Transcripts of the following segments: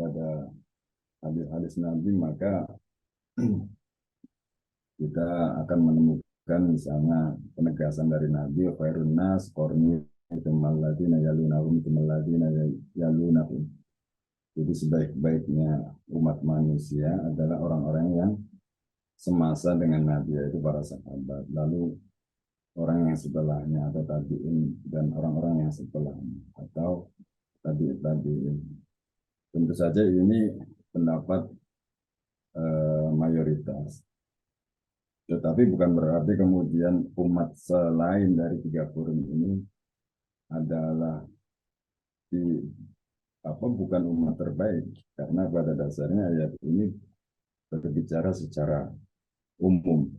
kepada hadis-hadis Nabi, maka kita akan menemukan misalnya penegasan dari Nabi, khairun nas qarni tsummal ladzina yalunahum tsummal ladzina yalunahum. Jadi sebaik-baiknya umat manusia adalah orang-orang yang semasa dengan Nabi, yaitu para sahabat. Lalu orang yang setelahnya atau tabi'in, dan orang-orang yang setelahnya atau tabi'in. Tentu saja ini pendapat mayoritas. Tetapi bukan berarti kemudian umat selain dari tiga kurun ini adalah bukan umat terbaik, karena pada dasarnya ayat ini berbicara secara umum.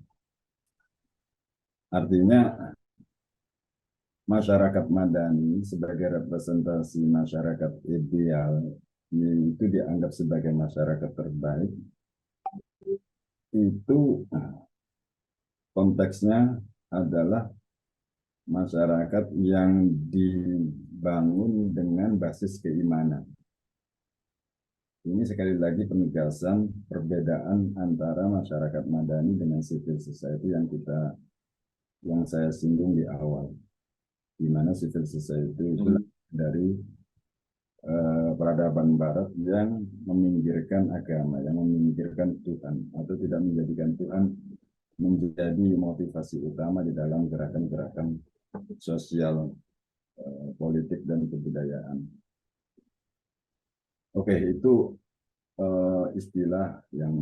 Artinya masyarakat madani sebagai representasi masyarakat ideal itu dianggap sebagai masyarakat terbaik. Itu konteksnya adalah masyarakat yang dibangun dengan basis keimanan. Ini sekali lagi penegasan perbedaan antara masyarakat madani dengan civil society yang saya singgung di awal, di mana civil society itu dari peradaban Barat yang meminggirkan agama, yang meminggirkan Tuhan, atau tidak menjadikan Tuhan menjadi motivasi utama di dalam gerakan-gerakan sosial, politik, dan kebudayaan. Oke, itu istilah yang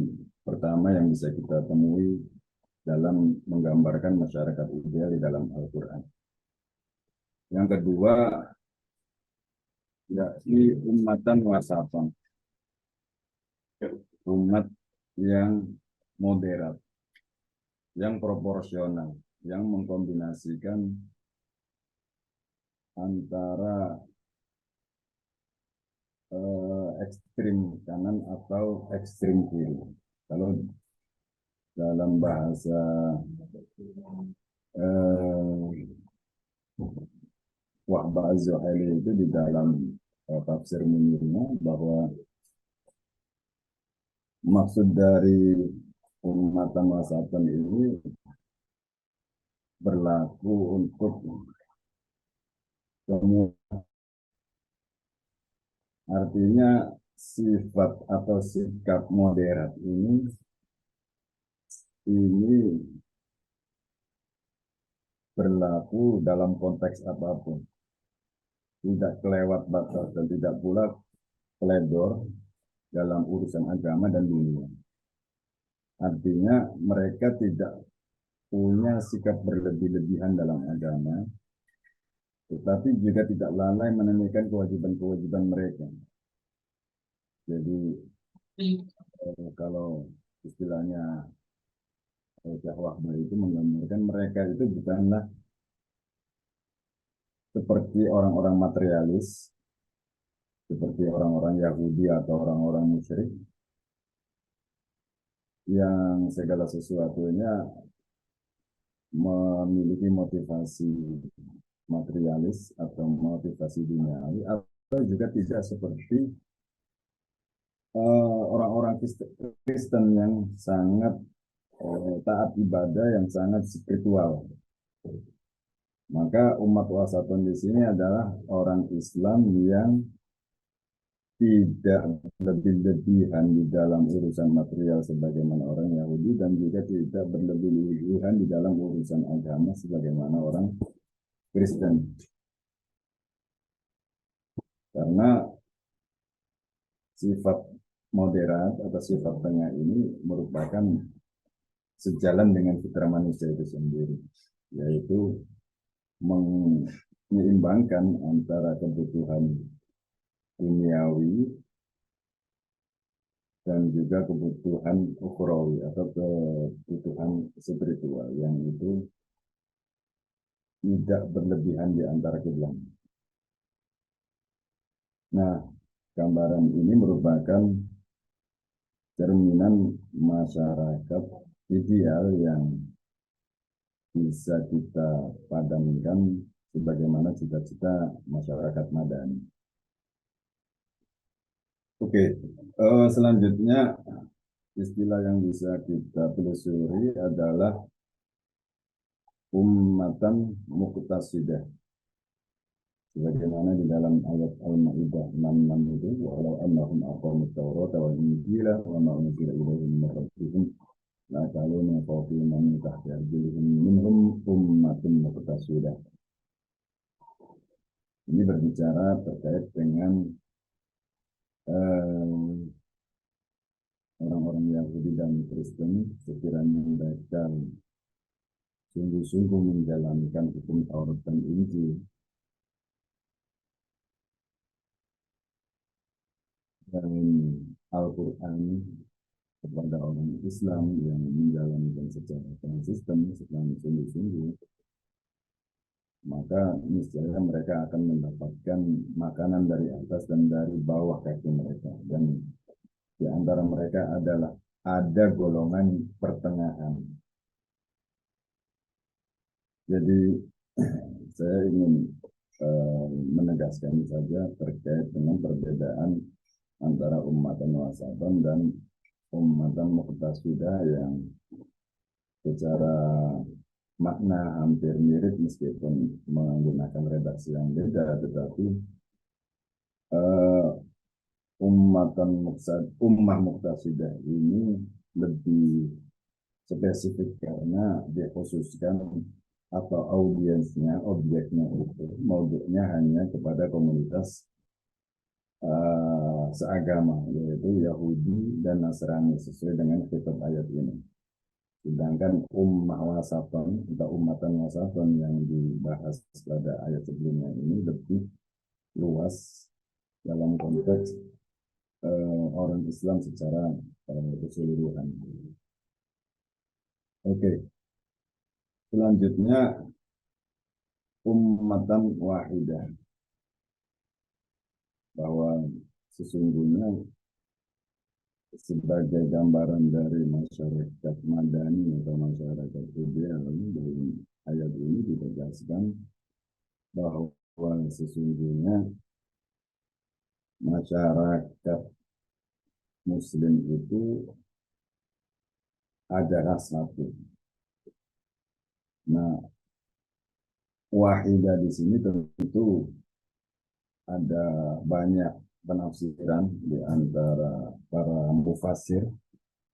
pertama yang bisa kita temui dalam menggambarkan masyarakat ideal di dalam Al-Quran. Yang kedua, yakni ummatan wasatan, umat yang moderat, yang proporsional, yang mengkombinasikan antara ekstrim kanan atau ekstrim kiri. Kalau dalam bahasa Wahbah Az-Zuhaili itu di dalam tafsir Munirnya, bahwa maksud dari ummatan wasatan ini berlaku untuk semua. Artinya sifat atau sikap moderat ini berlaku dalam konteks apapun, tidak kelewat batas dan tidak pula teledor dalam urusan agama dan dunia. Artinya mereka tidak punya sikap berlebih-lebihan dalam agama, tetapi juga tidak lalai menunaikan kewajiban-kewajiban mereka. Jadi kalau istilahnya Syekh Wahbah itu menggambarkan mereka itu bukanlah seperti orang-orang materialis, seperti orang-orang Yahudi atau orang-orang musyrik yang segala sesuatunya memiliki motivasi materialis atau motivasi duniawi, atau juga tidak seperti orang-orang Kristen yang sangat taat ibadah, yang sangat spiritual. Maka umat wasatun di sini adalah orang Islam yang tidak berlebih-lebihan di dalam urusan material sebagaimana orang Yahudi, dan juga tidak berlebih-lebihan di dalam urusan agama sebagaimana orang Kristen. Karena sifat moderat atau sifat tengah ini merupakan sejalan dengan fitrah manusia itu sendiri, yaitu menyeimbangkan antara kebutuhan duniawi dan juga kebutuhan ukhrawi atau kebutuhan spiritual, yang itu tidak berlebihan di antara keduanya. Nah, gambaran ini merupakan cerminan masyarakat ideal yang bisa kita padamkan sebagaimana cita-cita masyarakat madani. Oke, selanjutnya istilah yang bisa kita telusuri adalah ummatan muqtasidah. Sebagaimana di dalam ayat Al-Maidah 66 itu, walau annahum aqamut tawrata wal injila wa ma unzila ilaihim min rabbihim la ta'lamu min fawqihim wa min tahti arjulihim minhum ummatun muqtasidah. Ini berbicara terkait dengan eh, orang-orang Yahudi dan Kristen, sekiranya mereka sungguh-sungguh menjalankan hukum Taurat dan Injil dan Al-Quran kepada orang Islam yang menjalankan secara konsisten setelah sungguh-sungguh, maka niscaya mereka akan mendapatkan makanan dari atas dan dari bawah kaki mereka. Dan di antara mereka adalah ada golongan pertengahan. Jadi saya ingin menegaskan saja terkait dengan perbedaan antara ummatan wasatan dan ummatan muqtasidah yang secara makna hampir mirip meskipun menggunakan redaksi yang beda, tetapi uh, ummah muqtasidah ini lebih spesifik karena dikhususkan atau audiensnya, objeknya itu, modulnya hanya kepada komunitas seagama, yaitu Yahudi dan Nasrani sesuai dengan kitab ayat ini. Sedangkan ummah wasaton atau ummatan wasaton yang dibahas pada ayat sebelumnya ini lebih luas dalam konteks orang Islam secara keseluruhan. Oke, selanjutnya ummatan wahidah, bahwa sesungguhnya sebagai gambaran dari masyarakat madani atau masyarakat ideal dari ayat ini ditegaskan bahwa sesungguhnya masyarakat muslim itu adalah satu. Nah, wahidah di sini tentu ada banyak penafsiran di antara para mufasir.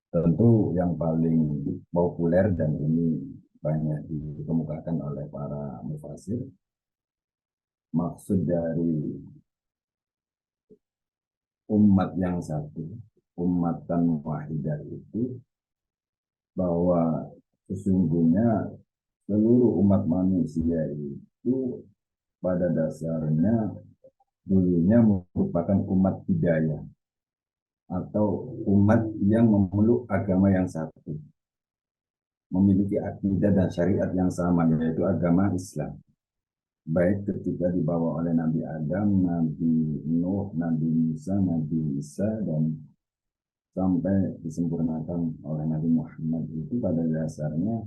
Tentu yang paling populer dan ini banyak dikemukakan oleh para mufasir, maksud dari umat yang satu, umatan wahidah itu, bahwa sesungguhnya seluruh umat manusia itu pada dasarnya dulunya merupakan umat hidayah atau umat yang memeluk agama yang satu, memiliki akidah dan syariat yang sama, yaitu agama Islam. Baik ketika dibawa oleh Nabi Adam, Nabi Nuh, Nabi Musa, Nabi Isa, dan sampai disempurnakan oleh Nabi Muhammad, itu pada dasarnya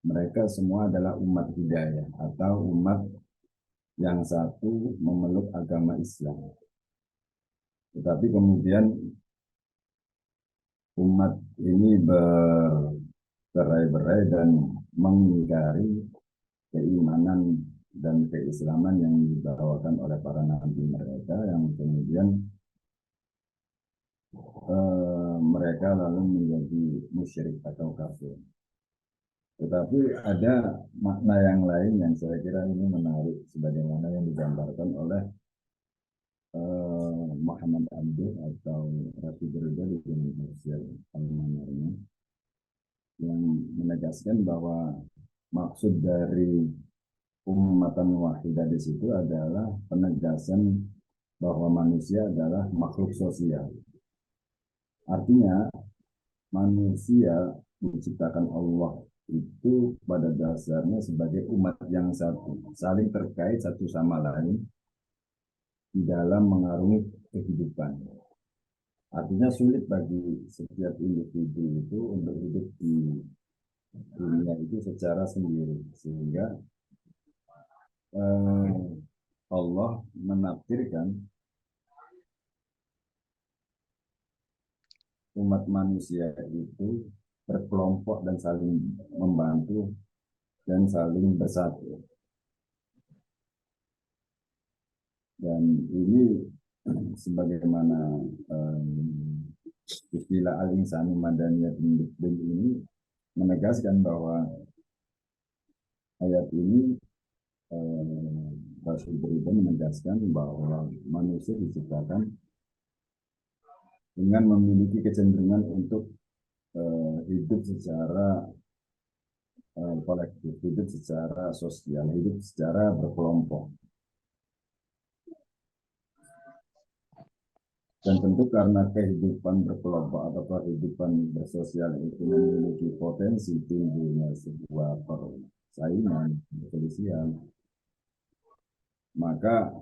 mereka semua adalah umat hidayah atau umat yang satu memeluk agama Islam. Tetapi kemudian umat ini bercerai-berai dan mengingkari keimanan dan keislaman yang dibawakan oleh para nabi mereka, yang kemudian mereka lalu menjadi musyrik atau kafir. Tetapi ada makna yang lain yang saya kira ini menarik, sebagaimana yang digambarkan oleh Muhammad Abdul atau Rafi Gerda di Indonesia Al-Manarnya, yang menegaskan bahwa maksud dari ummatan wahidah di situ adalah penegasan bahwa manusia adalah makhluk sosial. Artinya manusia diciptakan Allah itu pada dasarnya sebagai umat yang satu, saling terkait satu sama lain di dalam mengarungi kehidupan. Artinya sulit bagi setiap individu itu untuk hidup di dunia itu secara sendiri, sehingga Allah menafsirkan umat manusia itu berkelompok dan saling membantu dan saling bersatu. Dan ini sebagaimana istilah al-insani madaniyatin ini menegaskan bahwa ayat ini Rasul Beriman menegaskan bahwa manusia diciptakan dengan memiliki kecenderungan untuk hidup secara kolektif, hidup secara sosial, hidup secara berkelompok. Dan tentu karena kehidupan berkelompok atau kehidupan bersosial itu memiliki potensi timbulnya sebuah persaingan, perselisihan, maka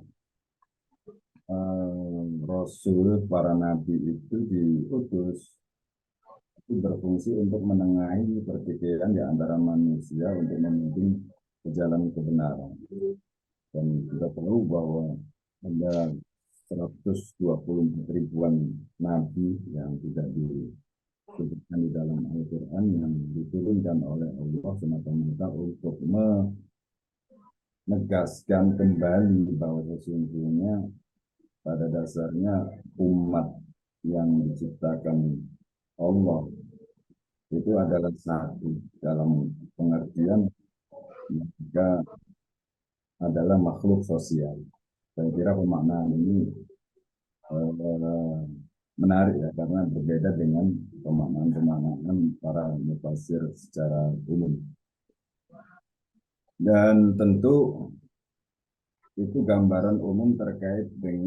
Rasul, para nabi itu diutus itu berfungsi untuk menengahi pertikaian di antara manusia untuk memimpin ke jalan kebenaran. Dan kita tahu bahwa ada 124 ribuan nabi yang tidak disebutkan di dalam Al-Quran yang diturunkan oleh Allah semata-mata untuk menegaskan kembali bahwa sesungguhnya pada dasarnya umat yang diciptakan Allah itu adalah satu dalam pengertian mereka adalah makhluk sosial. Saya kira pemaknaan ini menarik ya, karena berbeda dengan pemaknaan para mufasir secara umum. Dan tentu itu gambaran umum terkait dengan